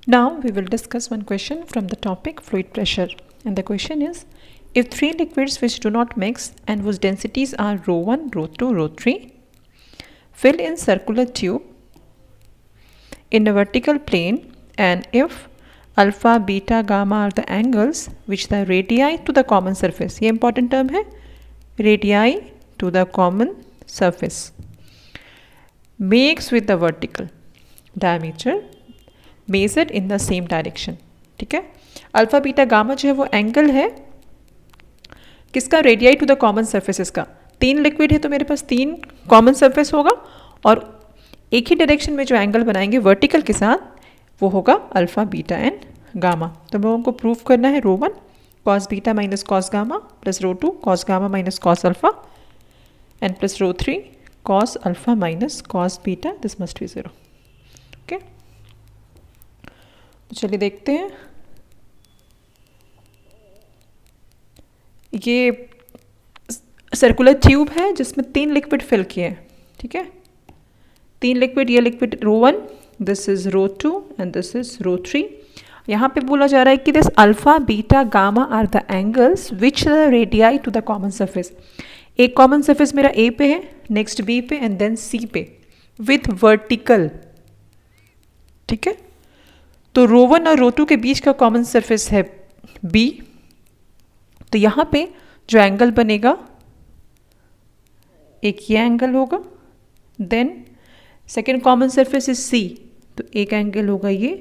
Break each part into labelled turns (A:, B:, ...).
A: Now we will discuss one question from the topic fluid pressure, and the question is, if three liquids which do not mix and whose densities are rho 1, rho 2, rho 3 fill in circular tube in a vertical plane, and if alpha, beta, gamma are the angles which the radii to the common surface, ये important term है, radii to the common surface makes with the vertical diameter major in the same direction. ठीक है, alpha beta gamma जो है वो angle है किसका, radii to the common surfaces का. तीन लिक्विड है तो मेरे पास तीन कॉमन सर्फेस होगा और एक ही डायरेक्शन में जो एंगल बनाएंगे वर्टिकल के साथ वो होगा अल्फा बीटा एंड गामा. तो हम लोगों को प्रूव करना है रो 1 cos beta minus cos gamma plus row 2 cos gamma minus cos alpha and plus row 3 cos alpha minus cos beta. This must be 0. Okay, तो चलिए देखते हैं. ये सर्कुलर ट्यूब है जिसमें तीन लिक्विड फिल किए हैं. ठीक है, तीन लिक्विड, ये liquid row 1, this is row 2 and this is row 3. यहाँ पे बोला जा रहा है कि this alpha beta gamma are the angles which the radii to the common surface. एक कॉमन सर्फेस मेरा ए पे है, नेक्स्ट बी पे एंड देन सी पे विथ वर्टिकल. ठीक है, तो रो 1 और रो 2 के बीच का कॉमन सरफेस है बी. तो यहाँ पे जो एंगल बनेगा एक ये एंगल होगा, then second common surface is C तो एक एंगल होगा ये,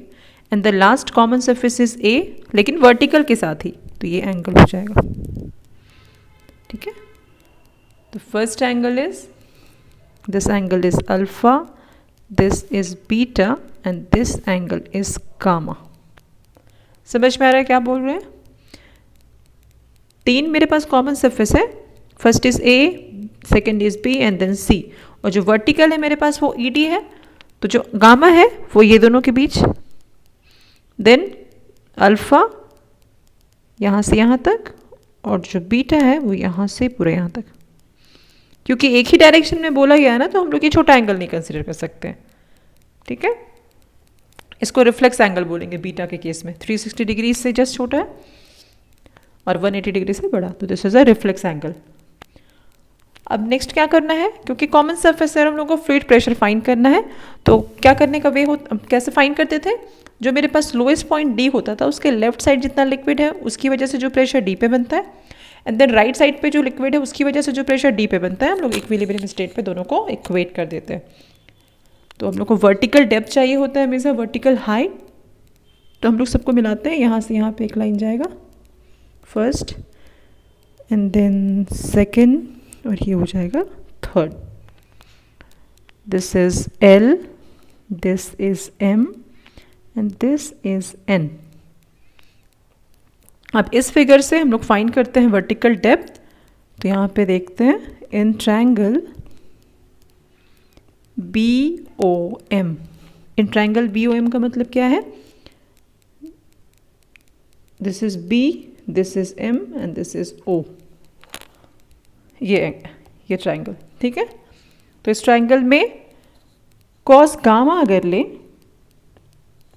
A: and the last common surface is A लेकिन वर्टिकल के साथ ही, तो ये एंगल हो जाएगा. ठीक है, तो first angle is, this angle is alpha, this is beta and this angle is gamma. समझ में आ रहा है क्या बोल रहे हैं. तीन मेरे पास कॉमन सरफेस है, first is A, second is B and then C, और जो वर्टिकल है मेरे पास वो ई डी है. तो जो गामा है वो ये दोनों के बीच, देन अल्फा यहाँ से यहाँ तक, और जो बीटा है वो यहाँ से पूरे यहाँ तक. क्योंकि एक ही डायरेक्शन में बोला गया है ना, तो हम लोग ये छोटा एंगल नहीं कंसिडर कर सकते हैं. ठीक है, इसको रिफ्लेक्स एंगल बोलेंगे बीटा के केस में. 360 डिग्री से जस्ट छोटा है और 180 डिग्री से बड़ा, तो this is a reflex angle. अब नेक्स्ट क्या करना है, क्योंकि कॉमन सरफेस से हम लोग को फ्लूइड प्रेशर फाइंड करना है. तो क्या करने का वे हो, कैसे फाइंड करते थे, जो मेरे पास लोएस्ट पॉइंट डी होता था उसके लेफ्ट साइड जितना लिक्विड है उसकी वजह से जो प्रेशर डी पे बनता है, एंड देन राइट साइड पे जो लिक्विड है उसकी वजह से जो प्रेशर डी पे बनता है, हम लोग इक्विलिब्रियम स्टेट पे दोनों को इक्वेट कर देते हैं. तो हम लोग को वर्टिकल डेप्थ चाहिए होता है हमेशा, वर्टिकल हाइट. तो हम लोग सबको मिलाते हैं, यहाँ से यहाँ पे एक लाइन जाएगा फर्स्ट एंड देन सेकेंड, और ये हो जाएगा third. This is L, this is M and this is N. अब इस फिगर से हम लोग फाइंड करते हैं वर्टिकल डेप्थ. तो यहाँ पे देखते हैं in triangle B O M. In triangle B O M का मतलब क्या है, this is B, this is M and this is O. ये ट्रायंगल. ठीक है, तो इस ट्रायंगल में कॉस गामा अगर ले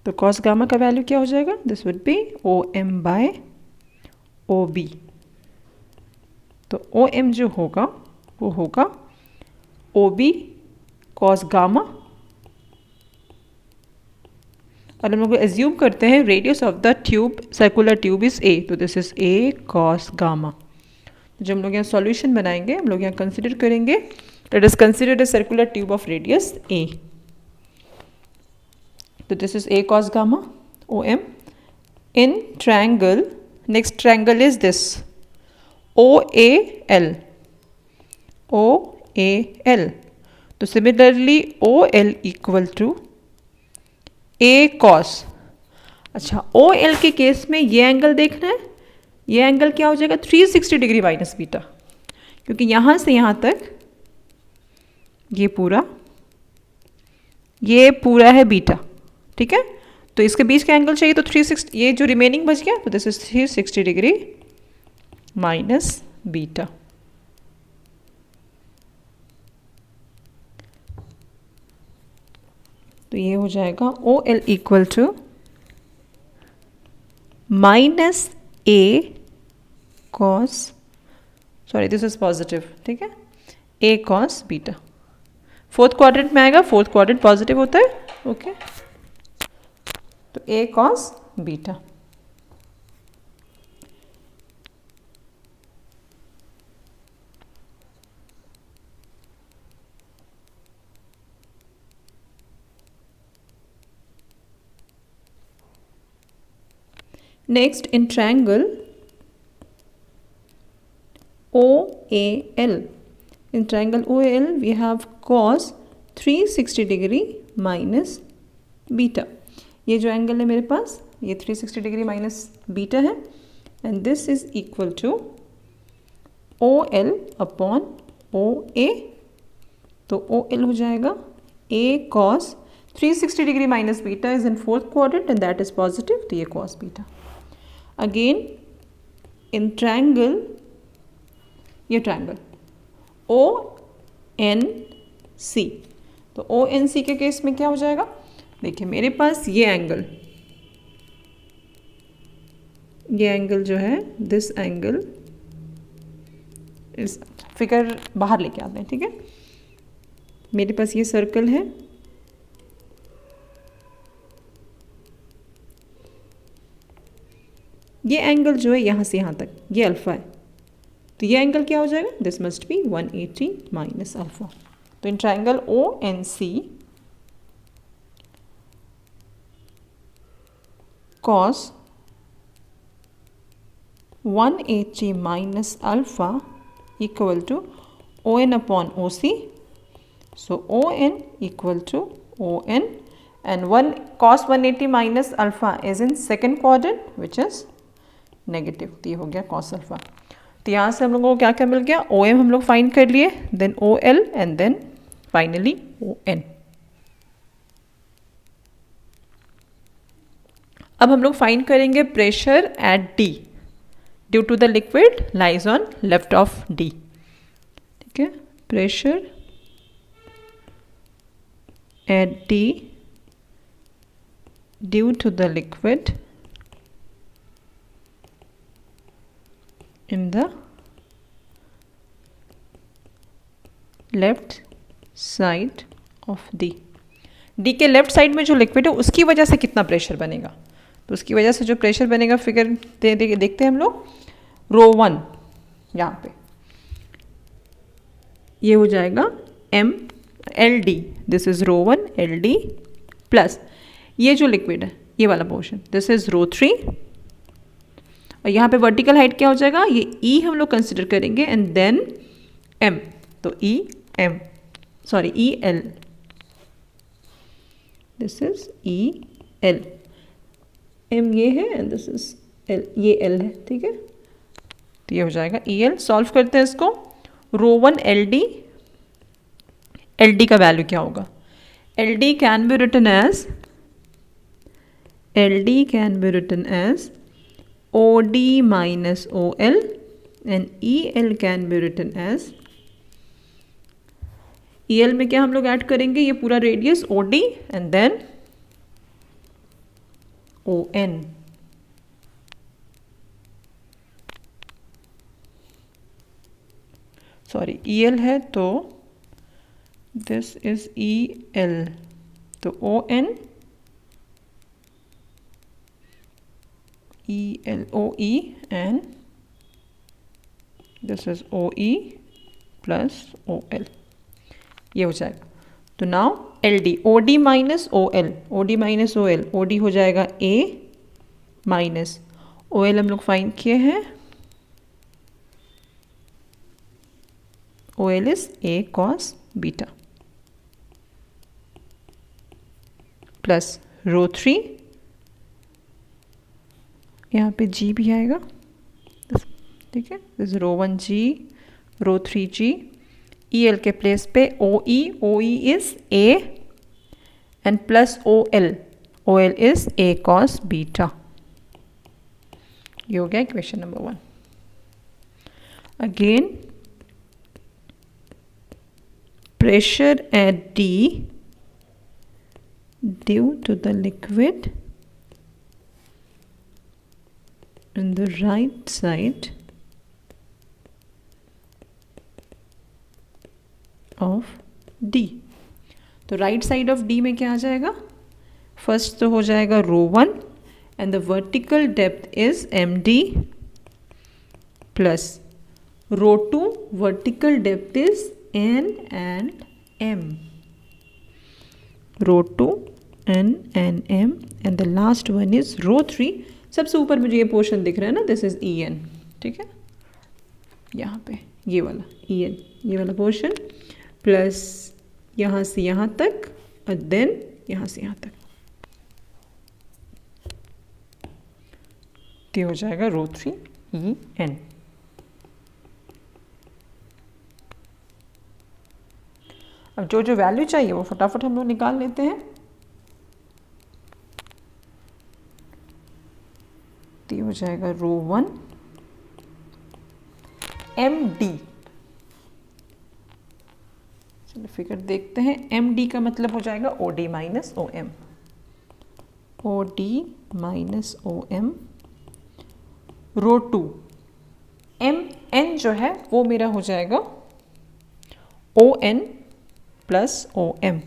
A: तो कॉस गामा का वैल्यू क्या हो जाएगा, this would be O M by O B. तो ओ एम जो होगा वो होगा ओ बी कॉस गामा, और हम लोग एज्यूम करते हैं radius of the tube, circular tube is A, तो this is A cos gamma. जब हम लोग यहाँ सॉल्यूशन बनाएंगे हम लोग यहाँ कंसिडर करेंगे, let us consider the circular tube of radius A. तो this is A cos gamma O M in triangle, next triangle is this O A L, O A L. तो similarly O L equal to A cos. अच्छा, O L के case में ये angle देखना है, ये angle क्या हो जाएगा 360 डिग्री माइनस बीटा, क्योंकि यहाँ से यहाँ तक ये पूरा है बीटा. ठीक है, तो इसके बीच का एंगल चाहिए तो 360, ये जो रिमेनिंग बच गया तो this is 360 degree minus beta. तो ये हो जाएगा O L equal to minus A cos, sorry this is positive, ठीक है, A cos beta. Fourth quadrant में आएगा, फोर्थ क्वाड्रेंट पॉजिटिव होता है, ओके। तो A cos beta. Next, in triangle OAL, in triangle OAL we have cos 360 degree minus beta. ये जो angle है मेरे पास ये 360 डिग्री माइनस बीटा है and this is equal to OL upon OA। तो OL हो जाएगा A cos 360 degree minus beta is in fourth quadrant and that is positive, तो ये cos बीटा। अगेन इन ट्रायंगल, ये ट्रायंगल ONC, तो ONC के केस में क्या हो जाएगा, देखिए मेरे पास ये एंगल जो है, दिस एंगल इस फिगर बाहर लेके आते हैं, ठीक है। मेरे पास ये सर्कल है, ये एंगल जो है यहाँ से यहाँ तक ये अल्फा है, तो ये एंगल क्या हो जाएगा, this must be 180 minus alpha. तो in triangle ONC cos 180 minus alpha equal to ON upon OC. So ON equal to ON and cos 180 minus alpha is in second quadrant which is negative. तो ये हो गया cos alpha। तो यहाँ से हम लोगों को क्या क्या मिल गया, OM हम लोग फाइंड कर लिए, then OL and then finally ON। अब हम लोग फाइंड करेंगे pressure at D due to the liquid lies on left of D, ठीक है। Pressure at D due to the liquid in the left side of D के left side में जो liquid है उसकी वजह से कितना प्रेशर बनेगा, तो उसकी वजह से जो प्रेशर बनेगा फिगर देखते हैं हम लोग। ρ1 यहाँ पे ये हो जाएगा MLD, this is ρ1 LD plus ये जो लिक्विड है ये वाला पोर्शन दिस इज ρ3 और यहाँ पे वर्टिकल हाइट क्या हो जाएगा, ये E हम लोग कंसिडर करेंगे एंड देन M, तो EM sorry EL, this is EL, M ये है एंड दिस इज L, ये L है, ठीक है। तो ये हो जाएगा EL। सॉल्व करते हैं इसको, ρ1 LD का वैल्यू क्या होगा, LD can be written as OD minus OL and EL can be written as, EL में क्या हम लोग ऐड करेंगे, ये पूरा radius OD and then ON। Sorry EL है तो दिस इज EL, तो ON EL OE and this is OE plus OL, ये हो जाएगा। तो now LD OD minus OL OD हो जाएगा A माइनस OL हम लोग फाइंड किए हैं, OL is A cos beta plus ρ3, यहाँ पे G भी आएगा, ठीक है, दिस ρ1 G ρ3 G, EL के प्लेस पे OE is A and plus OL is A cos beta. ये हो गया equation number 1। Again pressure at D due to the liquid in the right side of D. तो right side of D में क्या आ जाएगा? First तो हो जाएगा ρ1 and the vertical depth is MD plus ρ2 vertical depth is N and M. ρ2 N and M and the last one is ρ3. सबसे ऊपर मुझे ये पोर्शन दिख रहा है ना, दिस इज EN. ठीक है, यहाँ पे ये वाला EN, ये वाला पोर्शन प्लस यहाँ से यहाँ तक और देन यहाँ से यहाँ तक. तो हो जाएगा ρ3 EN. अब जो जो वैल्यू चाहिए वो फटाफट हम लोग निकाल लेते हैं. तो हो जाएगा ρ1 MD. चलो फिगर देखते हैं. MD का मतलब हो जाएगा OD minus OM. OD minus OM. ρ2 MN जो है वो मेरा हो जाएगा ON plus OM.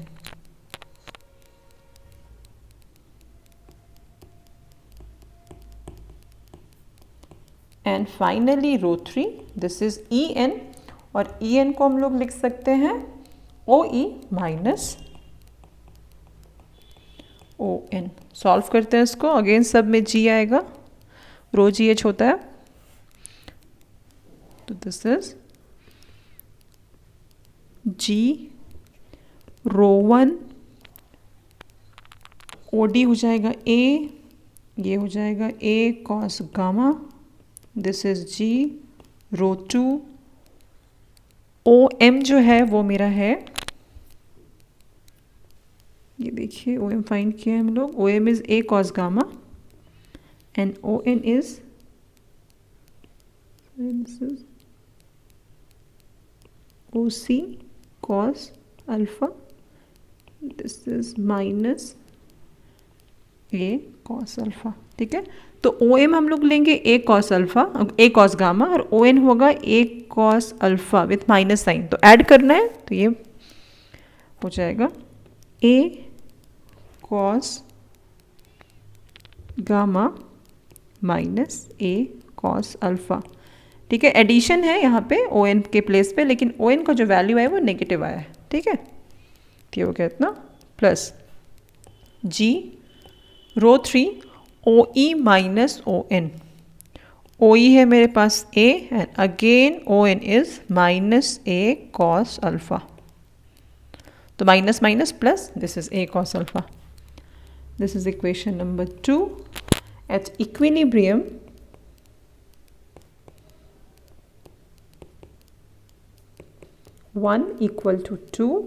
A: And finally ρ3 this is EN और EN को हम लोग लिख सकते हैं OE माइनस ON. सॉल्व करते हैं इसको. अगेन सब में G आएगा, रो GH होता है. तो दिस इज G ρ1 OD हो जाएगा A, ये हो जाएगा A cos gamma. This is G ρ2 OM जो है वो मेरा है, ये देखिए OM फाइंड किया है हम लोग. OM is A cos gamma and ON is OC cos alpha. This is minus A cos alpha. ठीक है, तो OM हम लोग लेंगे A cos alpha, A cos gamma, और ON होगा A cos alpha with minus sign. तो add करना है, तो ये हो जाएगा A cos gamma minus A cos alpha. ठीक है, एडिशन है यहाँ पे ON के प्लेस पे, लेकिन ON का जो वैल्यू है वो नेगेटिव आया है. ठीक है, तो ये हो गया इतना plus G ρ3 OE minus ON. OE है मेरे पास A and again ON is minus A cos alpha. तो minus minus plus, this is A cos alpha. This is equation number 2. At equilibrium, one equal to 2.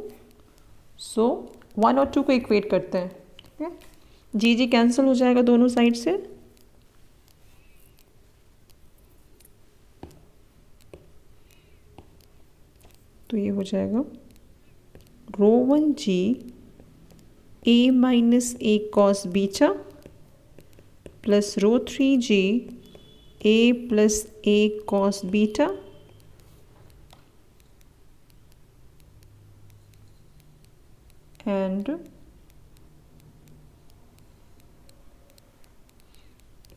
A: So 1 और 2 को equate करते हैं. ठीक है, जी कैंसिल हो जाएगा दोनों साइड से. तो ये हो जाएगा ρ1 G A minus A cos beta plus ρ3 G A plus A cos beta and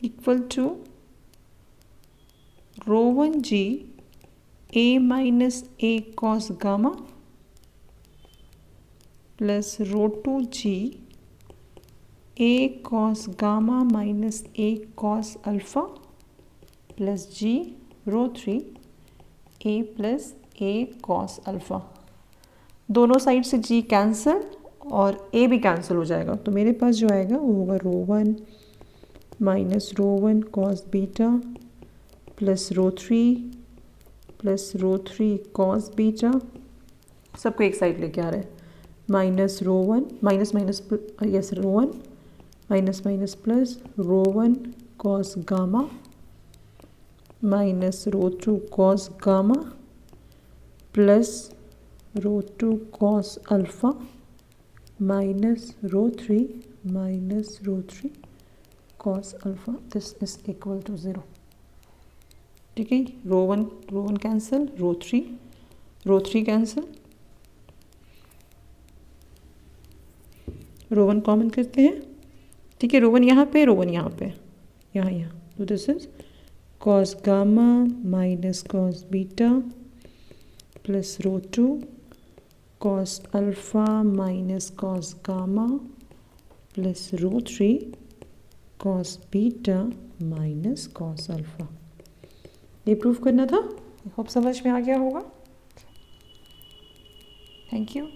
A: equal to ρ1 G A minus A cos gamma plus ρ2 G A cos gamma minus A cos alpha plus G ρ3 A plus A cos alpha. दोनों side से G cancel और A भी cancel हो जाएगा. तो मेरे पास जो आएगा वो होगा ρ1 minus ρ1 cos beta plus ρ3 cos beta. सबको एक साइड लेके आ रहे हैं. Minus ρ1 minus minus yes ρ1 minus minus plus ρ1 cos gamma minus ρ2 cos gamma plus ρ2 cos alpha minus ρ3 cos cos alpha this is equal to 0। ठीक है, row one cancel, row three cancel, row one common करते हैं। ठीक है, row one यहाँ पे, रो one यहाँ पे, यहाँ तो this is cos gamma minus cos beta plus rho two cos alpha minus cos gamma plus rho three cos beta minus cos alpha. ये प्रूफ करना था। आई होप समझ में आ गया होगा। Thank you.